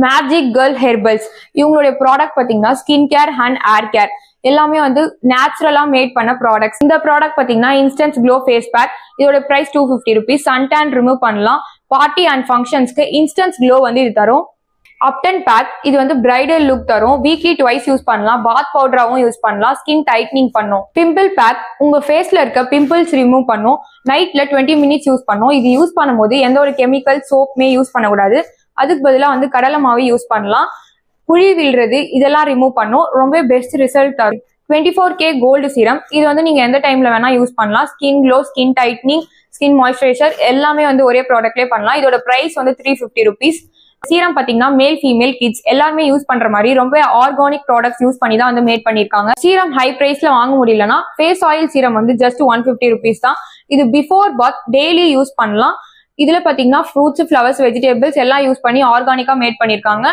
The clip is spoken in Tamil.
மேஜிக் கேர்ள் ஹெர்பல்ஸ் இவங்களுடைய ப்ராடக்ட் பாத்தீங்கன்னா skin care and hair care எல்லாமே வந்து நேச்சுரலா மேட் பண்ண ப்ராடக்ட்ஸ். இந்த ப்ராடக்ட் பாத்தீங்கன்னா இன்ஸ்டன்ட் க்ளோ ஃபேஸ் பேக். இதோட price 250 rupees. Sun tan remove பண்ணலாம். பார்ட்டி அண்ட் ஃபங்க்ஷன்ஸ்க்கு இன்ஸ்டன்ட் க்ளோ வந்து இது தரும். அப்டன் பேக் இது வந்து பிரைடல் லுக் தரும். வீக்லி ட்வைஸ் யூஸ் பண்ணலாம். பாத் பவுடராவும் யூஸ் பண்ணலாம். ஸ்கின் டைட்னிங் பண்ணும். பிம்பிள் பேக் உங்க ஃபேஸ்ல இருக்க பிம்பிள்ஸ் ரிமூவ் பண்ணும். நைட்ல 20 minutes யூஸ் பண்ணும். இது யூஸ் பண்ணும்போது எந்த ஒரு கெமிக்கல் சோப்புமே யூஸ் பண்ணக்கூடாது. அதுக்கு பதிலாக வந்து கடலை மாவு யூஸ் பண்ணலாம். குழி விழுறது இதெல்லாம் ரிமூவ் பண்ணும். ரொம்ப பெஸ்ட் ரிசல்ட் தரும். 24K கோல்டு சீரம் இது வந்து நீங்க எந்த டைம்ல வேணா யூஸ் பண்ணலாம். Skin glow, skin tightening, skin moisturiser எல்லாமே வந்து ஒரே ப்ராடக்ட்லேயே பண்ணலாம். இதோட பிரைஸ் வந்து 350 rupees. சீரம் பாத்தீங்கன்னா மேல் ஃபீமேல் கிட்ஸ் எல்லாருமே யூஸ் பண்ற மாதிரி ரொம்ப ஆர்கானிக் ப்ராடக்ட்ஸ் யூஸ் பண்ணி தான் வந்து மேட் பண்ணிருக்காங்க. சீரம் ஹை பிரைஸ்ல வாங்க முடியலன்னா ஃபேஸ் ஆயில் சீரம் வந்து ஜஸ்ட் 150 rupees தான். இது பிஃபோர் பாத் டெய்லி யூஸ் பண்ணலாம். இதுல பாத்தீங்கன்னா ஃப்ரூட்ஸ், ஃபிளவர்ஸ், வெஜிடபிள்ஸ் எல்லாம் யூஸ் பண்ணி ஆர்கானிக்கா மேட் பண்ணிருக்காங்க.